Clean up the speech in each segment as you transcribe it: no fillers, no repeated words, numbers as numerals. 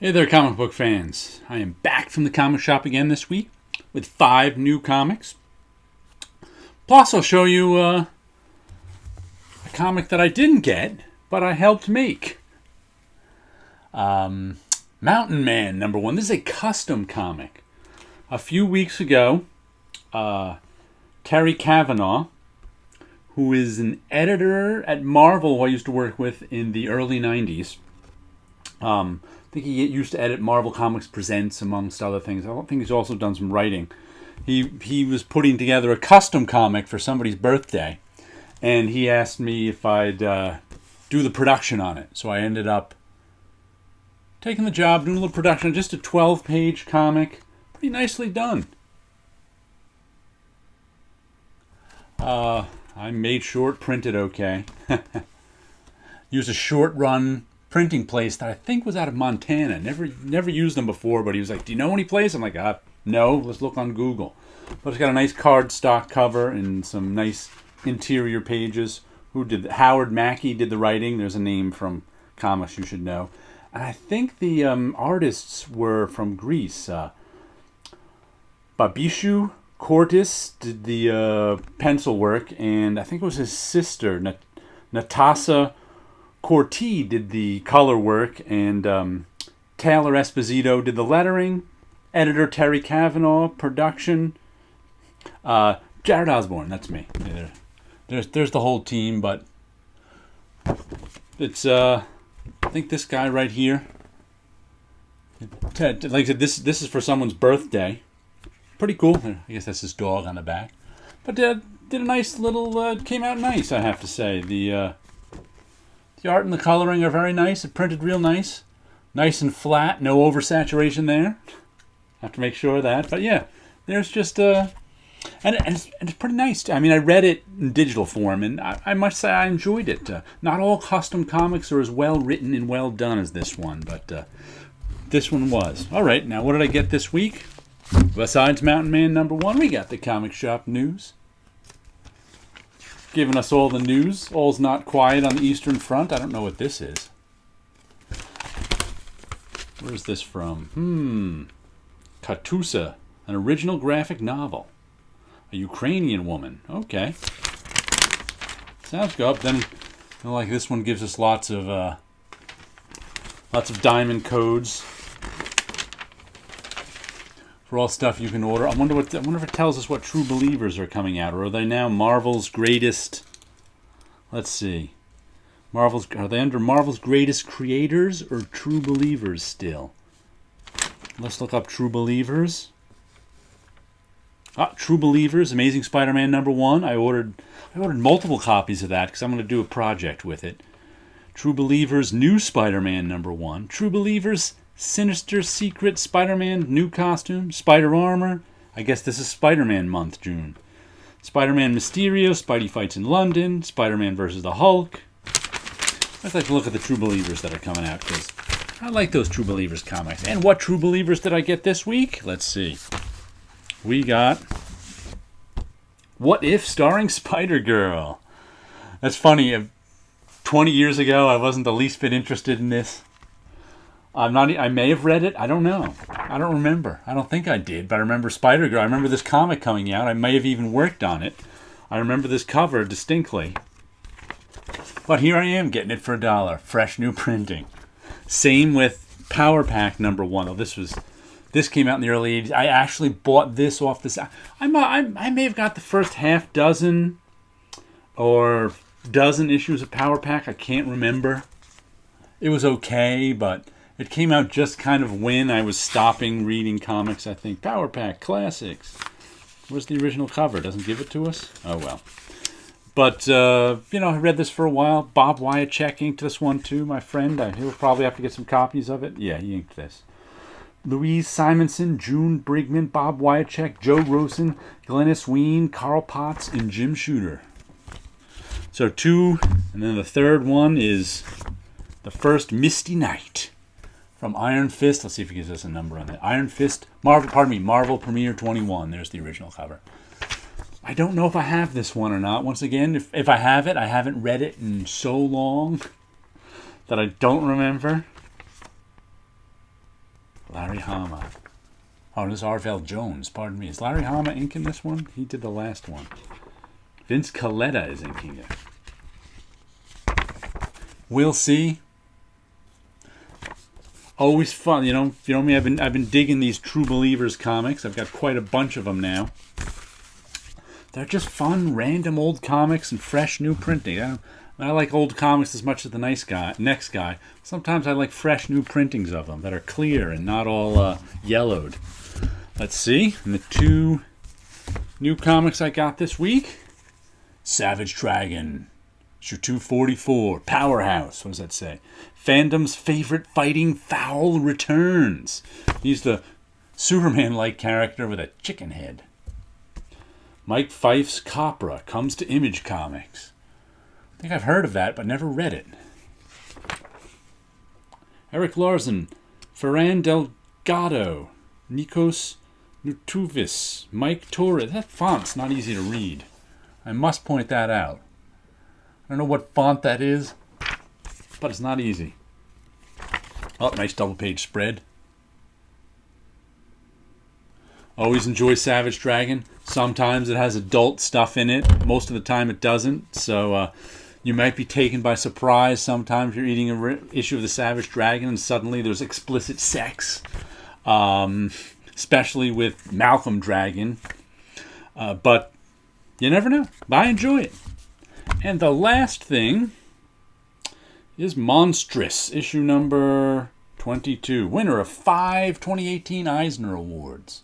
Hey there, comic book fans. I am back from the comic shop again this week with 5 new comics. Plus, I'll show you a comic that I didn't get, but I helped make. Mountain Man #1. This is a custom comic. A few weeks ago, Terry Kavanagh, who is an editor at Marvel, who I used to work with in the early 90s, I think he used to edit Marvel Comics Presents, amongst other things. I don't think he's also done some writing. He was putting together a custom comic for somebody's birthday, and he asked me if I'd do the production on it. So I ended up taking the job, doing a little production, just a 12-page comic. Pretty nicely done. I made sure it printed okay. Used a short-run printing place that I think was out of Montana. Never used them before, but he was like, "Do you know any place?" I'm like, no, let's look on Google. But it's got a nice cardstock cover and some nice interior pages. Howard Mackey did the writing. There's a name from comics you should know. And I think the artists were from Greece. Babishu Cortis did the pencil work, and I think it was his sister, Natasa Corti, did the color work, and Taylor Esposito did the lettering. Editor Terry Kavanagh, production Jared Osborne. That's me. There's the whole team, but it's I think this guy right here. Like I said, this is for someone's birthday. Pretty cool. I guess that's his dog on the back. But did a nice little. Came out nice, I have to say. The art and the coloring are very nice. It printed real nice. Nice and flat. No oversaturation there. Have to make sure of that. But yeah, there's just and it's pretty nice. I mean, I read it in digital form, and I must say I enjoyed it. Not all custom comics are as well written and well done as this one, but this one was. All right, now what did I get this week? Besides Mountain Man #1, we got the comic shop news. Giving us all the news. All's not quiet on the Eastern Front. I don't know what this is. Where's this from? Katusa, an original graphic novel. A Ukrainian woman. Okay. Sounds good. Then, like this one gives us lots of diamond codes for all stuff you can order. I wonder if it tells us what True Believers are coming out, or are they now Marvel's greatest? Let's see. Are they under Marvel's greatest creators or True Believers still? Let's look up True Believers. True Believers, Amazing Spider-Man #1. I ordered multiple copies of that because I'm going to do a project with it. True Believers, New Spider-Man #1. True Believers, Sinister Secret Spider-Man new costume, Spider Armor. I guess this is Spider-Man month, June. Spider-Man Mysterio, Spidey Fights in London, Spider-Man vs. the Hulk. I'd like to look at the True Believers that are coming out, because I like those True Believers comics. And what True Believers did I get this week? Let's see. We got What If starring Spider-Girl. That's funny. 20 years ago, I wasn't the least bit interested in this. I may have read it. I don't know. I don't remember. I don't think I did, but I remember Spider-Girl. I remember this comic coming out. I may have even worked on it. I remember this cover distinctly. But here I am getting it for $1. Fresh new printing. Same with Power Pack #1. Oh, this came out in the early 80s. I actually bought this off this. I may have got the first half dozen or dozen issues of Power Pack. I can't remember. It was okay, but it came out just kind of when I was stopping reading comics, I think. Power Pack Classics. Where's the original cover? Doesn't give it to us? Oh, well. But, I read this for a while. Bob Wyacek inked this one, too, my friend. He'll probably have to get some copies of it. Yeah, he inked this. Louise Simonson, June Brigman, Bob Wyacek, Joe Rosen, Glennis Ween, Carl Potts, and Jim Shooter. So 2, and then the third one is the first Misty Knight from Iron Fist. Let's see if he gives us a number on that. Iron Fist, Marvel Premiere 21. There's the original cover. I don't know if I have this one or not. Once again, if I have it, I haven't read it in so long that I don't remember. Larry Hama. Oh, this is Arvell Jones. Pardon me. Is Larry Hama inking this one? He did the last one. Vince Coletta is inking it. We'll see. Always fun, you know me. I've been digging these True Believers comics. I've got quite a bunch of them now. They're just fun, random old comics and fresh new printing. I like old comics as much as the next guy. Sometimes I like fresh new printings of them that are clear and not all yellowed. Let's see. And the two new comics I got this week: Savage Dragon, issue 244, Powerhouse. What does that say? Fandom's favorite fighting foul returns. He's the Superman-like character with a chicken head. Mike Fife's Copra comes to Image Comics. I think I've heard of that, but never read it. Eric Larson, Ferran Delgado, Nikos Nutuvis, Mike Torres. That font's not easy to read. I must point that out. I don't know what font that is, but it's not easy. Oh, nice double-page spread. Always enjoy Savage Dragon. Sometimes it has adult stuff in it. Most of the time it doesn't. So you might be taken by surprise. Sometimes you're reading an issue of the Savage Dragon and suddenly there's explicit sex. Especially with Malcolm Dragon. But you never know. I enjoy it. And the last thing is Monstrous, issue number 22. Winner of 5 2018 Eisner Awards.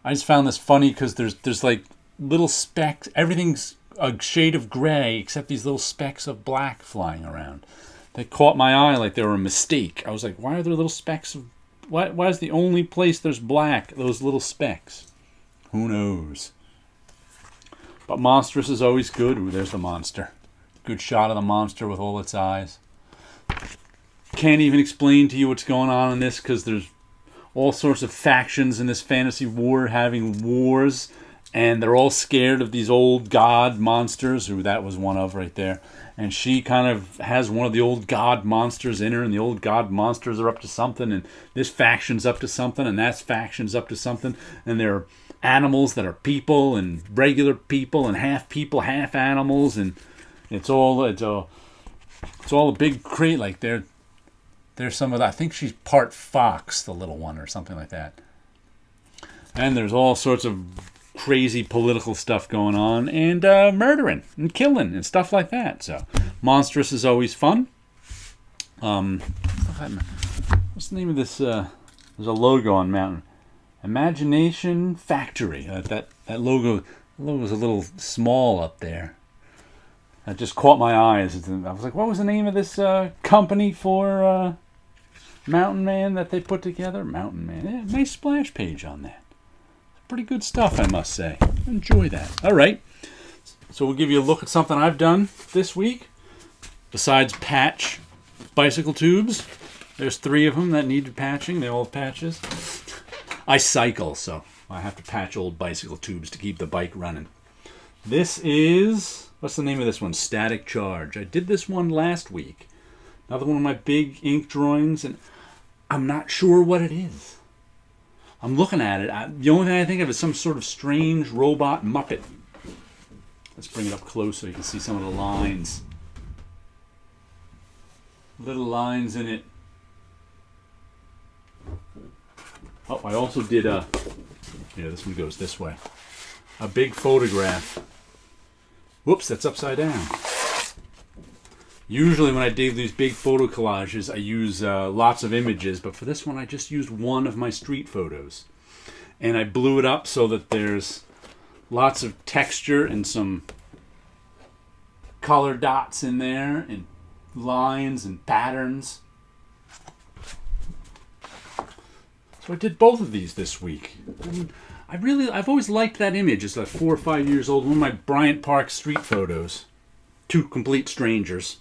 I just found this funny because there's like little specks. Everything's a shade of gray except these little specks of black flying around. They caught my eye like they were a mistake. I was like, why are there little specks of... Why is the only place there's black those little specks? Who knows? But Monstrous is always good. Ooh, there's the monster. Good shot of the monster with all its eyes. Can't even explain to you what's going on in this because there's all sorts of factions in this fantasy war having wars, and they're all scared of these old god monsters, who that was one of right there. And she kind of has one of the old god monsters in her, and the old god monsters are up to something, and this faction's up to something, and that faction's up to something, and they're animals that are people, and regular people, and half animals, and it's all a big crate. Like there's some of that. I think she's part fox, the little one, or something like that. And there's all sorts of crazy political stuff going on, and murdering and killing and stuff like that. So Monstrous is always fun. What's the name of this? There's a logo on Mountain. Imagination Factory. That logo's a little small up there. That just caught my eyes. I was like, what was the name of this company for Mountain Man that they put together? Mountain Man. Yeah, nice splash page on that. Pretty good stuff, I must say. Enjoy that. All right. So we'll give you a look at something I've done this week. Besides patch bicycle tubes. There's 3 of them that needed patching. They all have patches. I cycle, so I have to patch old bicycle tubes to keep the bike running. This is... What's the name of this one? Static Charge. I did this one last week. Another one of my big ink drawings, and I'm not sure what it is. I'm looking at it. The only thing I think of is some sort of strange robot Muppet. Let's bring it up close so you can see some of the lines. Little lines in it. Oh, I also did a... Yeah, this one goes this way. A big photograph. Whoops, that's upside down. Usually when I do these big photo collages, I use lots of images, but for this one I just used one of my street photos. And I blew it up so that there's lots of texture and some color dots in there, and lines and patterns. So I did both of these this week. I've always liked that image. It's like 4 or 5 years old. One of my Bryant Park street photos. 2 complete strangers.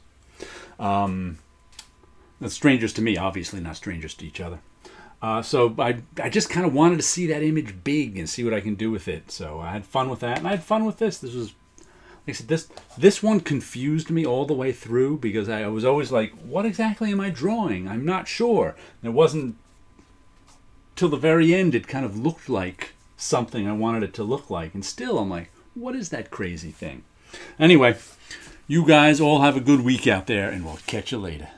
Strangers to me, obviously, not strangers to each other. So I just kind of wanted to see that image big and see what I can do with it. So I had fun with that, and I had fun with this. This was I said, this one confused me all the way through because I was always like, what exactly am I drawing? I'm not sure. And it wasn't till the very end it kind of looked like something I wanted it to look like. And still I'm like, what is that crazy thing? Anyway, you guys all have a good week out there, and we'll catch you later.